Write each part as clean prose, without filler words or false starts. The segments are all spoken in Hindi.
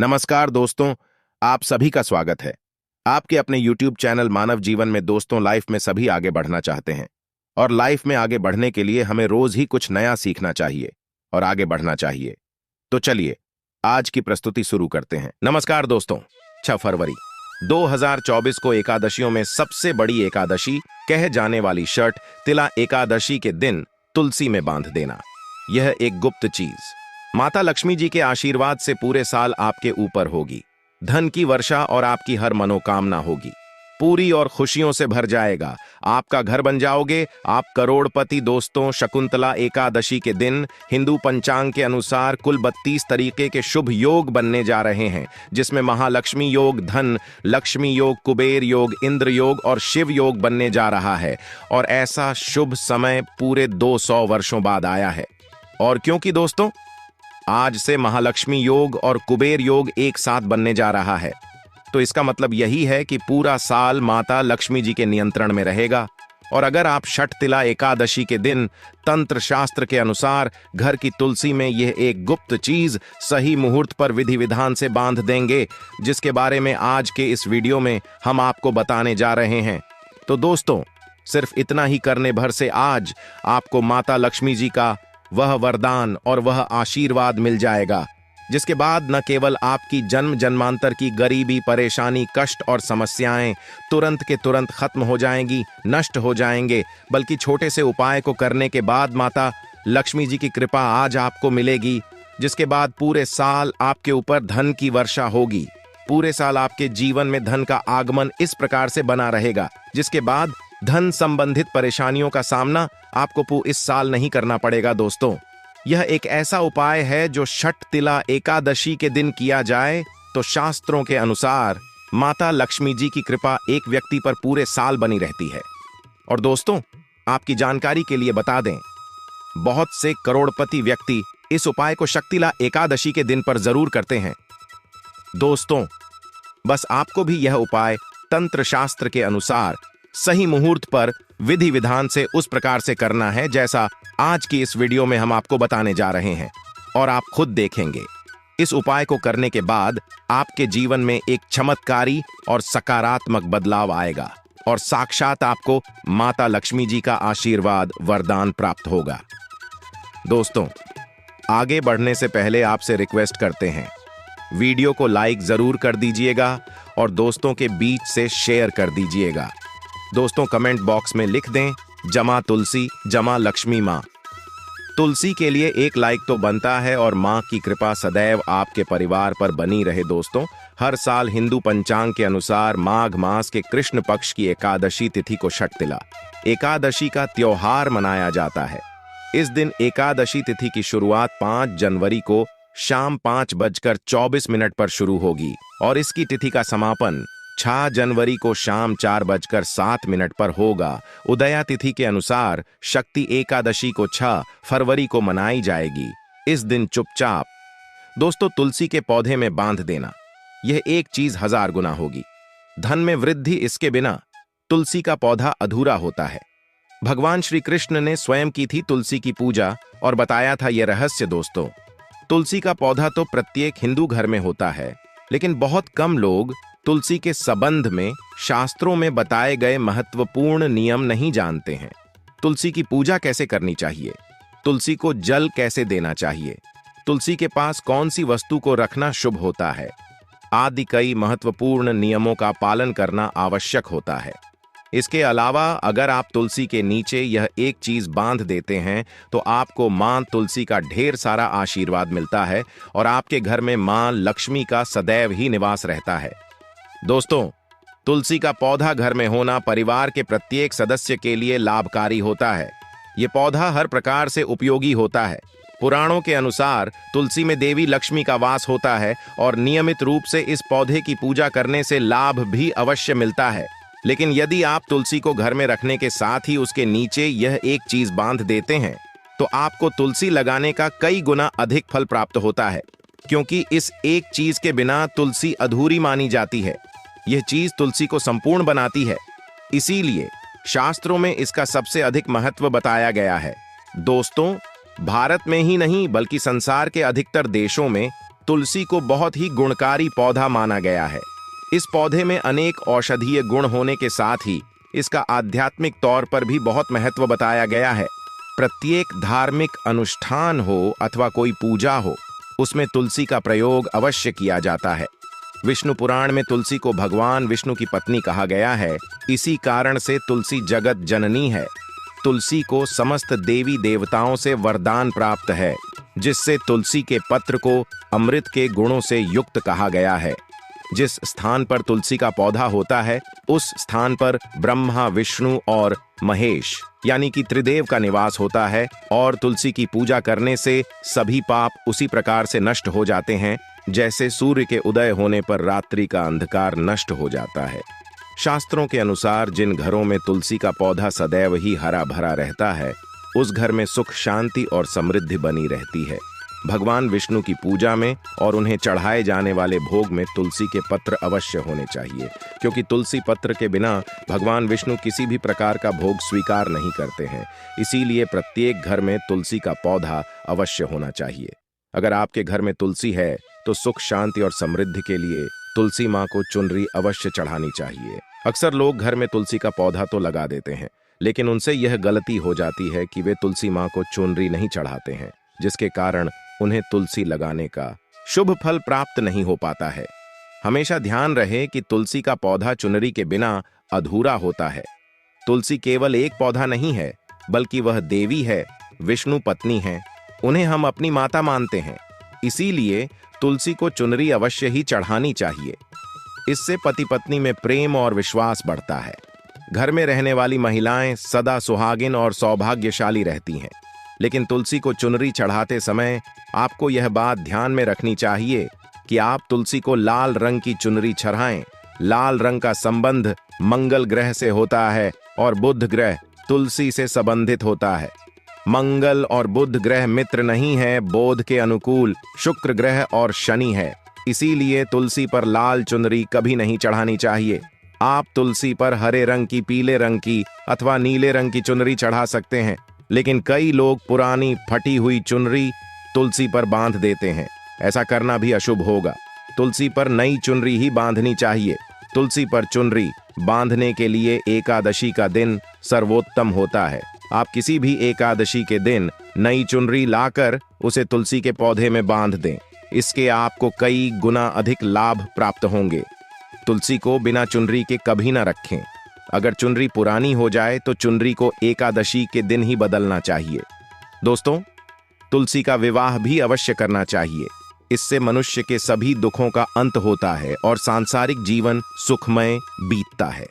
नमस्कार दोस्तों, आप सभी का स्वागत है। आपके अपने YouTube चैनल मानव जीवन में दोस्तों, लाइफ में सभी आगे बढ़ना चाहते हैं और लाइफ में आगे बढ़ने के लिए हमें रोज ही कुछ नया सीखना चाहिए और आगे बढ़ना चाहिए। तो चलिए आज की प्रस्तुति शुरू करते हैं। नमस्कार दोस्तों, 6 फरवरी 2024 को एकादशियों में सबसे बड़ी एकादशी कहे जाने वाली शर्ट तिला एकादशी के दिन तुलसी में बांध देना, यह एक गुप्त चीज माता लक्ष्मी जी के आशीर्वाद से पूरे साल आपके ऊपर होगी। धन की वर्षा और आपकी हर मनोकामना होगी, पूरी और खुशियों से भर जाएगा। आपका घर बन जाओगे, आप करोड़पति। दोस्तों, शकुंतला एकादशी के दिन हिंदू पंचांग के अनुसार कुल 32 तरीके के शुभ योग बनने जा रहे हैं, जिसमें महालक्ष्मी योग, धन लक्ष्मी योग, कुबेर योग, इंद्र योग और शिव योग बनने जा रहा है। और ऐसा शुभ समय पूरे 200 वर्षों बाद आया है। और क्योंकि दोस्तों आज से महालक्ष्मी योग और कुबेर योग एक साथ बनने जा रहा है, तो इसका मतलब यही है कि पूरा साल माता लक्ष्मी जी के नियंत्रण में रहेगा। और अगर आप छठ तिला एकादशी के दिन तंत्र शास्त्र के अनुसार घर की तुलसी में यह एक गुप्त चीज सही मुहूर्त पर विधि विधान से बांध देंगे, जिसके बारे में आज के इस वीडियो में हम आपको बताने जा रहे हैं, तो दोस्तों सिर्फ इतना ही करने भर से आज आपको माता लक्ष्मी जी का वह वरदान और वह आशीर्वाद मिल जाएगा, जिसके बाद न केवल आपकी जन्म जन्मांतर की गरीबी, परेशानी, कष्ट और समस्याएं तुरंत के तुरंत खत्म हो जाएंगी, नष्ट हो जाएंगे, बल्कि छोटे से उपाय को करने के बाद माता लक्ष्मी जी की कृपा आज आपको मिलेगी, जिसके बाद पूरे साल आपके ऊपर धन की वर्षा होगी। पूरे साल आपके जीवन में धन का आगमन इस प्रकार से बना रहेगा, जिसके बाद धन संबंधित परेशानियों का सामना आपको इस साल नहीं करना पड़ेगा। दोस्तों, यह एक ऐसा उपाय है जो छठ तिला एकादशी के दिन किया जाए तो शास्त्रों के अनुसार माता लक्ष्मी जी की कृपा एक व्यक्ति पर पूरे साल बनी रहती है। और दोस्तों, आपकी जानकारी के लिए बता दें, बहुत से करोड़पति व्यक्ति इस उपाय को शक्तिला एकादशी के दिन पर जरूर करते हैं। दोस्तों, बस आपको भी यह उपाय तंत्र शास्त्र के अनुसार सही मुहूर्त पर विधि विधान से उस प्रकार से करना है जैसा आज की इस वीडियो में हम आपको बताने जा रहे हैं। और आप खुद देखेंगे, इस उपाय को करने के बाद आपके जीवन में एक चमत्कारी और सकारात्मक बदलाव आएगा और साक्षात आपको माता लक्ष्मी जी का आशीर्वाद, वरदान प्राप्त होगा। दोस्तों, आगे बढ़ने से पहले आपसे रिक्वेस्ट करते हैं, वीडियो को लाइक जरूर कर दीजिएगा और दोस्तों के बीच से शेयर कर दीजिएगा। दोस्तों, कमेंट बॉक्स में लिख दें, जमा तुलसी जमा लक्ष्मी माँ। तुलसी के लिए एक लाइक तो बनता है और माँ की कृपा सदैव आपके परिवार पर बनी रहे। दोस्तों, हर साल हिंदू पंचांग के अनुसार माघ मास के कृष्ण पक्ष की एकादशी तिथि को छठ तिला एकादशी का त्योहार मनाया जाता है। इस दिन एकादशी तिथि की शुरुआत 5 जनवरी को शाम 5:24 पर शुरू होगी और इसकी तिथि का समापन 6 जनवरी को शाम 4:07 पर होगा। उदया तिथि के अनुसार शक्ति एकादशी को 6 फरवरी को मनाई जाएगी। इस दिन चुपचाप दोस्तों तुलसी के पौधे में बांध देना, यह एक चीज 1000 गुना होगी। धन में वृद्धि इसके बिना तुलसी का पौधा अधूरा होता है। भगवान श्री कृष्ण ने स्वयं की थी तुलसी की पूजा और बताया था यह रहस्य। दोस्तों, तुलसी का पौधा तो प्रत्येक हिंदू घर में होता है, लेकिन बहुत कम लोग तुलसी के संबंध में शास्त्रों में बताए गए महत्वपूर्ण नियम नहीं जानते हैं। तुलसी की पूजा कैसे करनी चाहिए, तुलसी को जल कैसे देना चाहिए, तुलसी के पास कौन सी वस्तु को रखना शुभ होता है, आदि कई महत्वपूर्ण नियमों का पालन करना आवश्यक होता है। इसके अलावा अगर आप तुलसी के नीचे यह एक चीज बांध देते हैं तो आपको मां तुलसी का ढेर सारा आशीर्वाद मिलता है और आपके घर में मां लक्ष्मी का सदैव ही निवास रहता है। दोस्तों, तुलसी का पौधा घर में होना परिवार के प्रत्येक सदस्य के लिए लाभकारी होता है। ये पौधा हर प्रकार से उपयोगी होता है। पुराणों के अनुसार तुलसी में देवी लक्ष्मी का वास होता है और नियमित रूप से इस पौधे की पूजा करने से लाभ भी अवश्य मिलता है। लेकिन यदि आप तुलसी को घर में रखने के साथ ही उसके नीचे यह एक चीज बांध देते हैं तो आपको तुलसी लगाने का कई गुना अधिक फल प्राप्त होता है, क्योंकि इस एक चीज के बिना तुलसी अधूरी मानी जाती है। यह चीज तुलसी को संपूर्ण बनाती है, इसीलिए शास्त्रों में इसका सबसे अधिक महत्व बताया गया है। दोस्तों, भारत में ही नहीं बल्कि संसार के अधिकतर देशों में तुलसी को बहुत ही गुणकारी पौधा माना गया है। इस पौधे में अनेक औषधीय गुण होने के साथ ही इसका आध्यात्मिक तौर पर भी बहुत महत्व बताया गया है। प्रत्येक धार्मिक अनुष्ठान हो अथवा कोई पूजा हो, उसमें तुलसी का प्रयोग अवश्य किया जाता है। विष्णु पुराण में तुलसी को भगवान विष्णु की पत्नी कहा गया है। इसी कारण से तुलसी जगत जननी है। तुलसी को समस्त देवी देवताओं से वरदान प्राप्त है, जिससे तुलसी के पत्र को अमृत के गुणों से युक्त कहा गया है। जिस स्थान पर तुलसी का पौधा होता है, उस स्थान पर ब्रह्मा, विष्णु और महेश यानी कि त्रिदेव का निवास होता है और तुलसी की पूजा करने से सभी पाप उसी प्रकार से नष्ट हो जाते हैं, जैसे सूर्य के उदय होने पर रात्रि का अंधकार नष्ट हो जाता है। शास्त्रों के अनुसार जिन घरों में तुलसी का पौधा सदैव ही हरा भरा रहता है, उस घर में सुख, शांति और समृद्धि बनी रहती है। भगवान विष्णु की पूजा में और उन्हें चढ़ाए जाने वाले भोग में तुलसी के पत्र अवश्य होने चाहिए, क्योंकि तुलसी पत्र के बिना भगवान विष्णु किसी भी प्रकार का भोग स्वीकार नहीं करते हैं। इसीलिए प्रत्येक घर में तुलसी का पौधा अवश्य होना चाहिए। अगर आपके घर में तुलसी है तो सुख, शांति और समृद्धि के लिए तुलसी माँ को चुनरी अवश्य चढ़ानी चाहिए। अक्सर लोग घर में तुलसी का पौधा तो लगा देते हैं, लेकिन उनसे यह गलती हो जाती है कि वे तुलसी माँ को चुनरी नहीं चढ़ाते हैं, जिसके कारण उन्हें तुलसी लगाने का शुभ फल प्राप्त नहीं हो पाता है। हमेशा ध्यान रहे कि तुलसी का पौधा चुनरी के बिना अधूरा होता है। तुलसी केवल एक पौधा नहीं है, बल्कि वह देवी है, विष्णु पत्नी है। उन्हें हम अपनी माता मानते हैं। इसीलिए तुलसी को चुनरी अवश्य ही चढ़ानी चाहिए। इससे पति पत्नी में प्रेम और विश्वास बढ़ता है। घर में रहने वाली महिलाएं सदा सुहागिन और सौभाग्यशाली रहती हैं। लेकिन तुलसी को चुनरी चढ़ाते समय आपको यह बात ध्यान में रखनी चाहिए कि आप तुलसी को लाल रंग की चुनरी चढ़ाएं। लाल रंग का संबंध मंगल ग्रह से होता है और बुध ग्रह तुलसी से संबंधित होता है। मंगल और बुध ग्रह मित्र नहीं है, बोध के अनुकूल शुक्र ग्रह और शनि है। इसीलिए तुलसी पर लाल चुनरी कभी नहीं चढ़ानी चाहिए। आप तुलसी पर हरे रंग की, पीले रंग की अथवा नीले रंग की चुनरी चढ़ा सकते हैं, लेकिन कई लोग पुरानी फटी हुई चुनरी तुलसी पर बांध देते हैं। ऐसा करना भी अशुभ होगा। तुलसी पर नई चुनरी ही बांधनी चाहिए। तुलसी पर चुनरी बांधने के लिए एकादशी का दिन सर्वोत्तम होता है। आप किसी भी एकादशी के दिन नई चुनरी लाकर उसे तुलसी के पौधे में बांध दें। इसके आपको कई गुना अधिक लाभ प्राप्त होंगे। तुलसी को बिना चुनरी के कभी ना रखें। अगर चुनरी पुरानी हो जाए तो चुनरी को एकादशी के दिन ही बदलना चाहिए। दोस्तों, तुलसी का विवाह भी अवश्य करना चाहिए। इससे मनुष्य के सभी दुखों का अंत होता है और सांसारिक जीवन सुखमय बीतता है।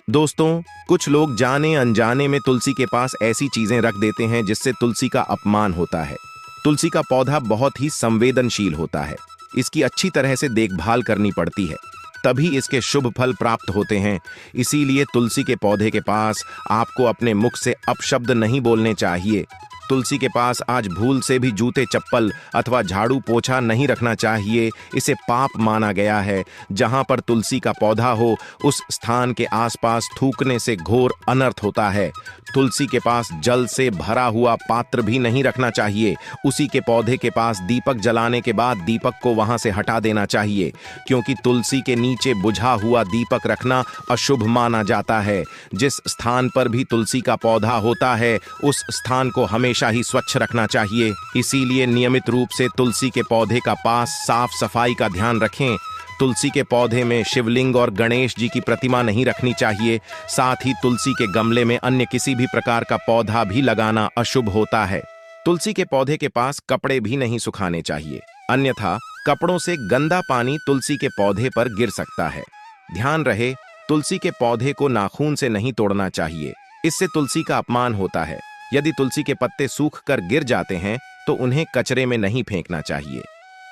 दोस्तों, कुछ लोग जाने अनजाने में तुलसी के पास ऐसी चीजें रख देते हैं जिससे तुलसी का अपमान होता है। तुलसी का पौधा बहुत ही संवेदनशील होता है। इसकी अच्छी तरह से देखभाल करनी पड़ती है, तभी इसके शुभ फल प्राप्त होते हैं। इसीलिए तुलसी के पौधे के पास आपको अपने मुख से अपशब्द नहीं बोलने चाहिए। तुलसी के पास आज भूल से भी जूते, चप्पल अथवा झाड़ू पोछा नहीं रखना चाहिए। इसे पाप माना गया है। जहां पर तुलसी का पौधा हो, उस स्थान के आसपास थूकने से घोर अनर्थ होता है। तुलसी के पास जल से भरा हुआ पात्र भी नहीं रखना चाहिए। उसी के पौधे के पास दीपक जलाने के बाद दीपक को वहां से हटा देना चाहिए, क्योंकि तुलसी के नीचे बुझा हुआ दीपक रखना अशुभ माना जाता है। जिस स्थान पर भी तुलसी का पौधा होता है, उस स्थान को हमेशा ही स्वच्छ रखना चाहिए। इसीलिए नियमित रूप से तुलसी के पौधे का पास साफ सफाई का ध्यान रखें। तुलसी के पौधे में शिवलिंग और गणेश जी की प्रतिमा नहीं रखनी चाहिए। साथ ही तुलसी के गमले में अन्य किसी भी प्रकार का पौधा भी लगाना अशुभ होता है। तुलसी के पौधे के पास कपड़े भी नहीं सुखाने चाहिए, अन्यथा कपड़ों से गंदा पानी तुलसी के पौधे पर गिर सकता है। ध्यान रहे, तुलसी के पौधे को नाखून से नहीं तोड़ना चाहिए। इससे तुलसी का अपमान होता है। यदि तुलसी के पत्ते सूख कर गिर जाते हैं तो उन्हें कचरे में नहीं फेंकना चाहिए।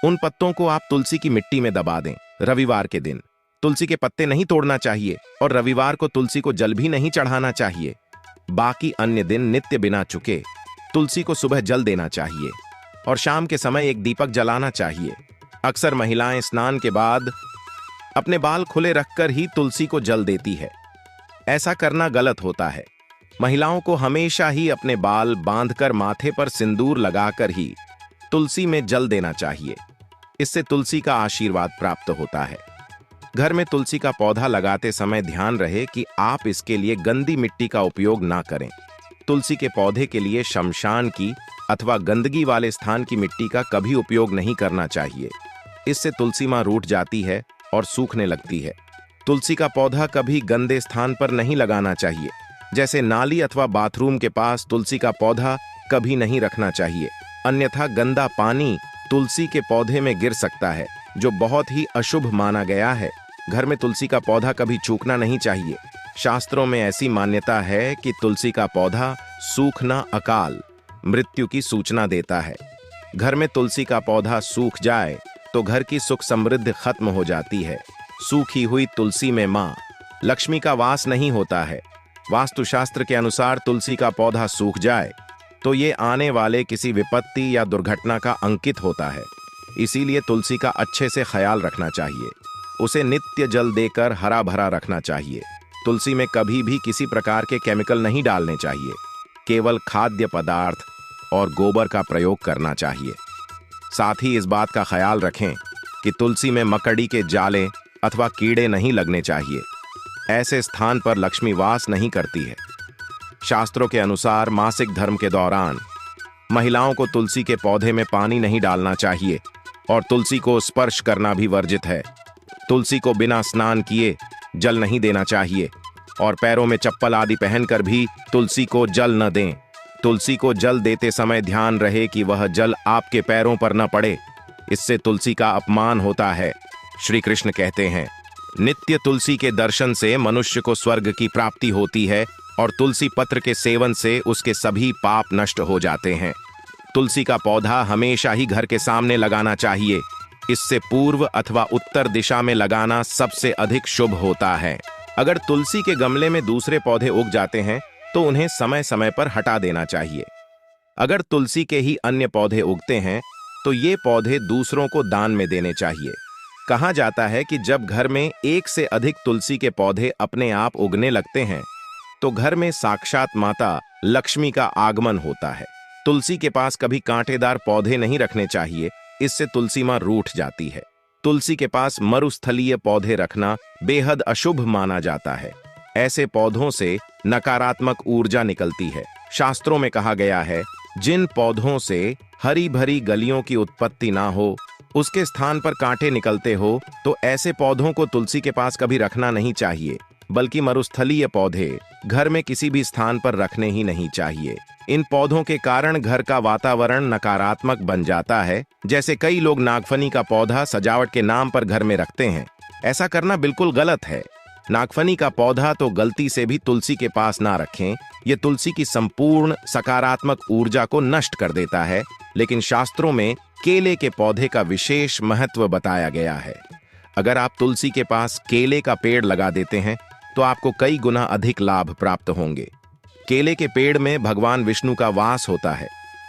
उन पत्तों को आप तुलसी की मिट्टी में दबा दें। रविवार के दिन तुलसी के पत्ते नहीं तोड़ना चाहिए और रविवार को तुलसी को जल भी नहीं चढ़ाना चाहिए। बाकी अन्य दिन नित्य बिना चुके तुलसी को सुबह जल देना चाहिए और शाम के समय एक दीपक जलाना चाहिए। अक्सर महिलाएं स्नान के बाद अपने बाल खुले रखकर ही तुलसी को जल देती है। ऐसा करना गलत होता है। महिलाओं को हमेशा ही अपने बाल बांधकर माथे पर सिंदूर लगाकर ही तुलसी में जल देना चाहिए। इससे तुलसी का आशीर्वाद प्राप्त होता है। घर में तुलसी का पौधा लगाते समय ध्यान रहे कि आप इसके लिए गंदी मिट्टी का उपयोग ना करें। तुलसी के पौधे के लिए शमशान की अथवा गंदगी वाले स्थान की मिट्टी का कभी उपयोग नहीं करना चाहिए। इससे तुलसी मां रूठ जाती है और सूखने लगती है। तुलसी का पौधा कभी गंदे स्थान पर नहीं लगाना चाहिए, जैसे नाली अथवा बाथरूम के पास तुलसी का पौधा कभी नहीं रखना चाहिए, अन्यथा गंदा पानी तुलसी के पौधे में गिर सकता है, जो बहुत ही अशुभ माना गया है। घर में तुलसी का पौधा कभी चूकना नहीं चाहिए। शास्त्रों में ऐसी मान्यता है कि तुलसी का पौधा सूखना अकाल मृत्यु की सूचना देता है। घर में तुलसी का पौधा सूख जाए तो घर की सुख समृद्धि खत्म हो जाती है। सूखी हुई तुलसी में मां लक्ष्मी का वास नहीं होता है। वास्तुशास्त्र के अनुसार तुलसी का पौधा सूख जाए तो ये आने वाले किसी विपत्ति या दुर्घटना का अंकित होता है। इसीलिए तुलसी का अच्छे से ख्याल रखना चाहिए। उसे नित्य जल देकर हरा भरा रखना चाहिए। तुलसी में कभी भी किसी प्रकार के केमिकल नहीं डालने चाहिए। केवल खाद्य पदार्थ और गोबर का प्रयोग करना चाहिए। साथ ही इस बात का ख्याल रखें कि तुलसी में मकड़ी के जाले अथवा कीड़े नहीं लगने चाहिए। ऐसे स्थान पर लक्ष्मी वास नहीं करती है। शास्त्रों के अनुसार मासिक धर्म के दौरान महिलाओं को तुलसी के पौधे में पानी नहीं डालना चाहिए और तुलसी को स्पर्श करना भी वर्जित है। तुलसी को बिना स्नान किए जल नहीं देना चाहिए और पैरों में चप्पल आदि पहनकर भी तुलसी को जल न दें। तुलसी को जल देते समय ध्यान रहे कि वह जल आपके पैरों पर न पड़े, इससे तुलसी का अपमान होता है। श्री कृष्ण कहते हैं, नित्य तुलसी के दर्शन से मनुष्य को स्वर्ग की प्राप्ति होती है और तुलसी पत्र के सेवन से उसके सभी पाप नष्ट हो जाते हैं। तुलसी का पौधा हमेशा ही घर के सामने लगाना चाहिए। इससे पूर्व अथवा उत्तर दिशा में लगाना सबसे अधिक शुभ होता है। अगर तुलसी के गमले में दूसरे पौधे उग जाते हैं तो उन्हें समय समय पर हटा देना चाहिए। अगर तुलसी के ही अन्य पौधे उगते हैं तो ये पौधे दूसरों को दान में देने चाहिए। कहा जाता है कि जब घर में एक से अधिक तुलसी के पौधे अपने आप उगने लगते हैं तो घर में साक्षात माता लक्ष्मी का आगमन होता है। तुलसी के पास कभी कांटेदार पौधे नहीं रखने चाहिए, इससे तुलसी मां रूठ जाती है। तुलसी के पास मरुस्थलीय पौधे रखना बेहद अशुभ माना जाता है। ऐसे पौधों से नकारात्मक ऊर्जा निकलती है। शास्त्रों में कहा गया है, जिन पौधों से हरी भरी गलियों की उत्पत्ति ना हो, उसके स्थान पर कांटे निकलते हो, तो ऐसे पौधों को तुलसी के पास कभी रखना नहीं चाहिए, बल्कि मरुस्थलीय पौधे घर में किसी भी स्थान पर रखने ही नहीं चाहिए। इन पौधों के कारण घर का वातावरण नकारात्मक बन जाता है। जैसे कई लोग नागफनी का पौधा सजावट के नाम पर घर में रखते हैं। ऐसा करना बिल्कुल गलत है। नागफनी का पौधा तो गलती से भी तुलसी के पास ना रखें। ये तुलसी की संपूर्ण सकारात्मक ऊर्जा को नष्ट कर देता है। लेकिन शास्त्रों में केले के पौधे का विशेष महत्व बताया गया है। अगर आप तुलसी के पास केले का पेड़ लगा देते हैं तो आपको कई गुना अधिक लाभ प्राप्त होंगे। केले के पेड़ में भगवान विष्णु का वास होता है।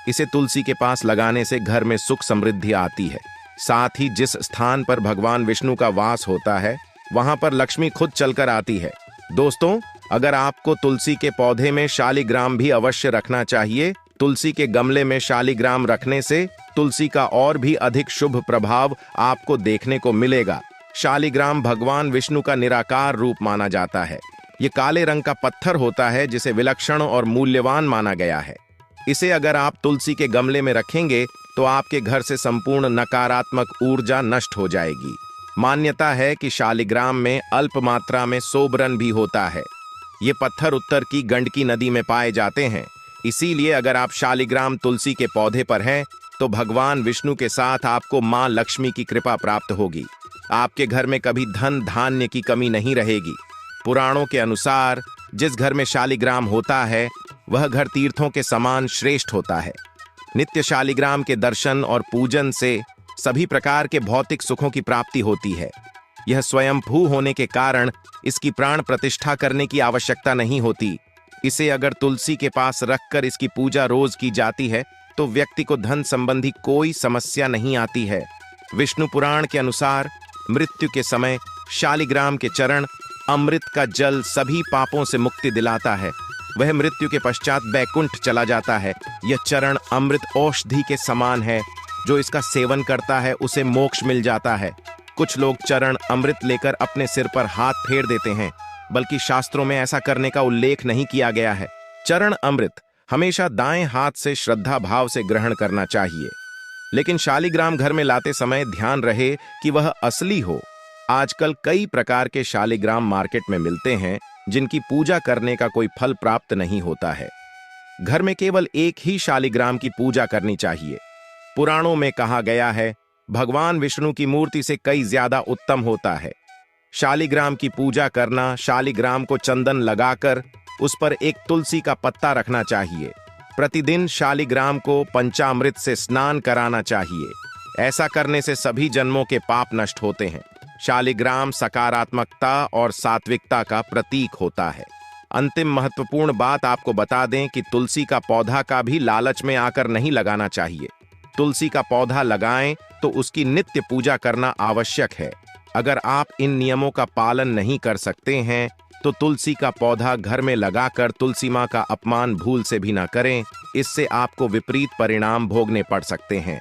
इसे तुलसी के पास लगाने से घर में सुख समृद्धि आती है। साथ ही जिस स्थान पर भगवान विष्णु का वास होता है वहां पर लक्ष्मी खुद चलकर आती है। दोस्तों, अगर आपको तुलसी के पौधे में शालिग्राम भी अवश्य रखना चाहिए। तुलसी के गमले में शालिग्राम रखने से तुलसी का और भी अधिक शुभ प्रभाव आपको देखने को मिलेगा। शालिग्राम भगवान विष्णु का निराकार रूप माना जाता है। ये काले रंग का पत्थर होता है जिसे विलक्षण और मूल्यवान माना गया है। इसे अगर आप तुलसी के गमले में रखेंगे तो आपके घर से संपूर्ण नकारात्मक ऊर्जा नष्ट हो जाएगी। मान्यता है कि शालिग्राम में अल्प मात्रा में सोबरन भी होता है। ये पत्थर उत्तर की गंडकी नदी में पाए जाते हैं। इसीलिए अगर आप शालिग्राम तुलसी के पौधे पर हैं तो भगवान विष्णु के साथ आपको मां लक्ष्मी की कृपा प्राप्त होगी। आपके घर में कभी धन धान्य की कमी नहीं रहेगी। पुराणों के अनुसार जिस घर में शालिग्राम होता है वह घर तीर्थों के समान श्रेष्ठ होता है। नित्य शालिग्राम के दर्शन और पूजन से सभी प्रकार के भौतिक सुखों की प्राप्ति होती है। यह स्वयंभू होने के कारण इसकी प्राण प्रतिष्ठा करने की आवश्यकता नहीं होती। इसे अगर तुलसी के पास रखकर इसकी पूजा रोज की जाती है तो व्यक्ति को धन संबंधी कोई समस्या नहीं आती है। विष्णु पुराण के अनुसार मृत्यु के समय शालिग्राम के चरण अमृत का जल सभी पापों से मुक्ति दिलाता है। वह मृत्यु के पश्चात बैकुंठ चला जाता है। यह चरण अमृत औषधि के समान है जो इसका सेवन करता है उसे मोक्ष मिल जाता है। कुछ लोग चरण अमृत लेकर अपने सिर पर हाथ फेर देते हैं, बल्कि शास्त्रों में ऐसा करने का उल्लेख नहीं किया गया है। चरण अमृत हमेशा दाएं हाथ से श्रद्धा भाव से ग्रहण करना चाहिए, लेकिन शालिग्राम घर में लाते समय ध्यान रहे कि वह असली हो। आजकल कई प्रकार के शालिग्राम मार्केट में मिलते हैं, जिनकी पूजा करने का कोई फल प्राप्त नहीं होता है। घर में केवल एक ही शालिग्राम की पूजा करनी चाहिए। पुराणों में कहा गया है, भगवान विष्णु की मूर्ति से कई ज्यादा उत्तम होता है। शालिग्राम की पूजा करना, शालिग्राम को चंदन लगाकर उस पर एक तुलसी का पत्ता रखना चाहिए। प्रतिदिन शालिग्राम को पंचामृत से स्नान कराना चाहिए। ऐसा करने से सभी जन्मों के पाप नष्ट होते हैं। शालिग्राम सकारात्मकता और सात्विकता का प्रतीक होता है। अंतिम महत्वपूर्ण बात आपको बता दें कि तुलसी का पौधा का भी लालच में आकर नहीं लगाना चाहिए। तुलसी का पौधा लगाएं तो उसकी नित्य पूजा करना आवश्यक है। अगर आप इन नियमों का पालन नहीं कर सकते हैं तो तुलसी का पौधा घर में लगाकर तुलसी मां का अपमान भूल से भी ना करें। इससे आपको विपरीत परिणाम भोगने पड़ सकते हैं।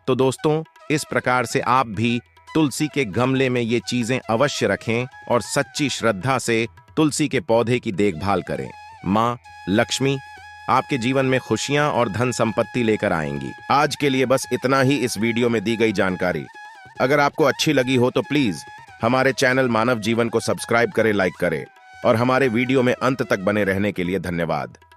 तो दोस्तों, इस प्रकार से आप भी तुलसी के गमले में ये चीजें अवश्य रखें और सच्ची श्रद्धा से तुलसी के पौधे की देखभाल करें। मां लक्ष्मी आपके जीवन में खुशियां और धन संपत्ति लेकर आएंगी। आज के लिए बस इतना ही इस वीडियो में दी गई जानकारी। अगर आपको अच्छी लगी हो तो प्लीज हमारे चैनल मानव जीवन को सब्सक्राइब करें, लाइक करें और हमारे वीडियो में अंत तक बने रहने के लिए धन्यवाद।